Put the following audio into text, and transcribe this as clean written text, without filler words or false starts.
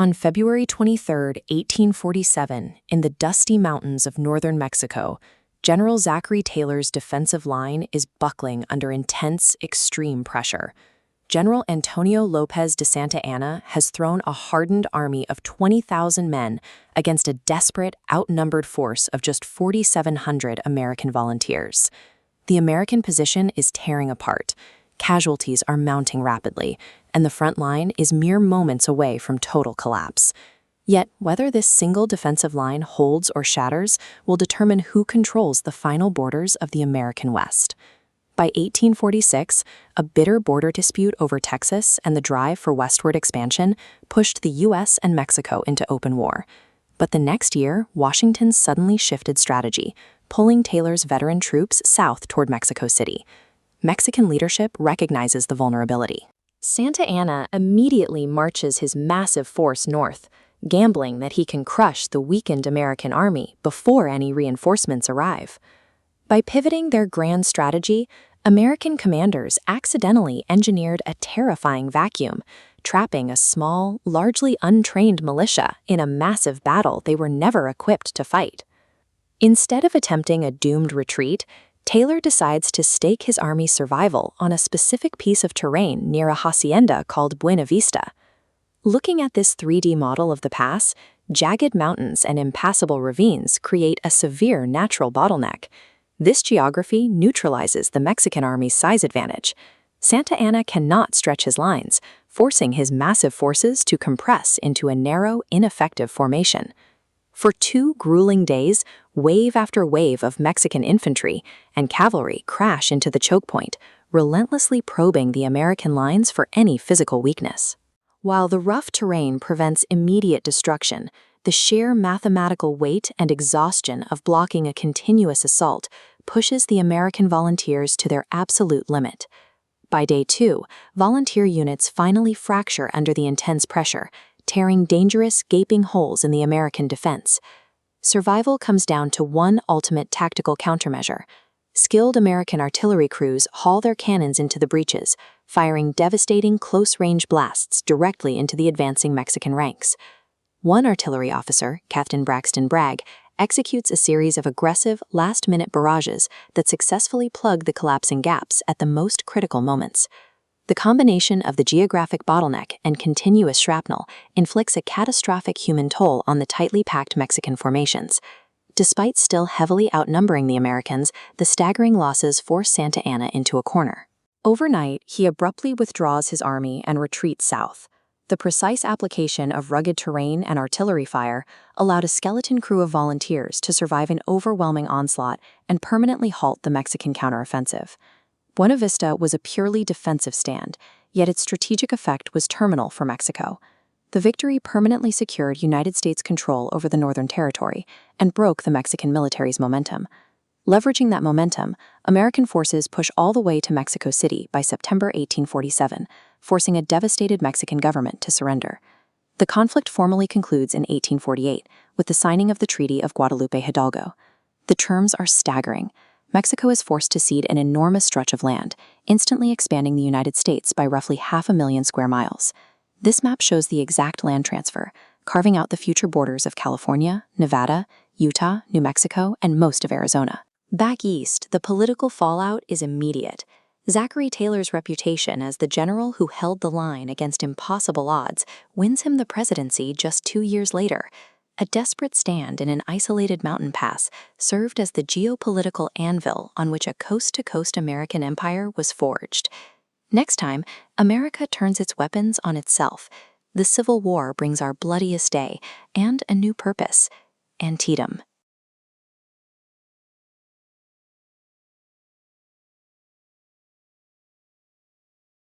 On February 23, 1847, in the dusty mountains of northern Mexico, General Zachary Taylor's defensive line is buckling under intense, extreme pressure. General Antonio Lopez de Santa Anna has thrown a hardened army of 20,000 men against a desperate, outnumbered force of just 4,700 American volunteers. The American position is tearing apart. Casualties are mounting rapidly, and the front line is mere moments away from total collapse. Yet, whether this single defensive line holds or shatters will determine who controls the final borders of the American West. By 1846, a bitter border dispute over Texas and the drive for westward expansion pushed the U.S. and Mexico into open war. But the next year, Washington suddenly shifted strategy, pulling Taylor's veteran troops south toward Mexico City. Mexican leadership recognizes the vulnerability. Santa Anna immediately marches his massive force north, gambling that he can crush the weakened American army before any reinforcements arrive. By pivoting their grand strategy, American commanders accidentally engineered a terrifying vacuum, trapping a small, largely untrained militia in a massive battle they were never equipped to fight. Instead of attempting a doomed retreat, Taylor decides to stake his army's survival on a specific piece of terrain near a hacienda called Buena Vista. Looking at this 3D model of the pass, jagged mountains and impassable ravines create a severe natural bottleneck. This geography neutralizes the Mexican army's size advantage. Santa Anna cannot stretch his lines, forcing his massive forces to compress into a narrow, ineffective formation. For 2 grueling days, wave after wave of Mexican infantry and cavalry crash into the choke point, relentlessly probing the American lines for any physical weakness. While the rough terrain prevents immediate destruction, the sheer mathematical weight and exhaustion of blocking a continuous assault pushes the American volunteers to their absolute limit. By day 2, volunteer units finally fracture under the intense pressure, tearing dangerous, gaping holes in the American defense. Survival comes down to one ultimate tactical countermeasure. Skilled American artillery crews haul their cannons into the breaches, firing devastating close-range blasts directly into the advancing Mexican ranks. One artillery officer, Captain Braxton Bragg, executes a series of aggressive, last-minute barrages that successfully plug the collapsing gaps at the most critical moments. The combination of the geographic bottleneck and continuous shrapnel inflicts a catastrophic human toll on the tightly packed Mexican formations. Despite still heavily outnumbering the Americans, the staggering losses force Santa Anna into a corner. Overnight, he abruptly withdraws his army and retreats south. The precise application of rugged terrain and artillery fire allowed a skeleton crew of volunteers to survive an overwhelming onslaught and permanently halt the Mexican counteroffensive. Buena Vista was a purely defensive stand, yet its strategic effect was terminal for Mexico. The victory permanently secured United States control over the Northern Territory and broke the Mexican military's momentum. Leveraging that momentum, American forces push all the way to Mexico City by September 1847, forcing a devastated Mexican government to surrender. The conflict formally concludes in 1848 with the signing of the Treaty of Guadalupe Hidalgo. The terms are staggering. Mexico is forced to cede an enormous stretch of land, instantly expanding the United States by roughly 500,000 square miles. This map shows the exact land transfer, carving out the future borders of California, Nevada, Utah, New Mexico, and most of Arizona. Back east, the political fallout is immediate. Zachary Taylor's reputation as the general who held the line against impossible odds wins him the presidency just 2 years later. A desperate stand in an isolated mountain pass served as the geopolitical anvil on which a coast-to-coast American empire was forged. Next time, America turns its weapons on itself. The Civil War brings our bloodiest day and a new purpose: Antietam.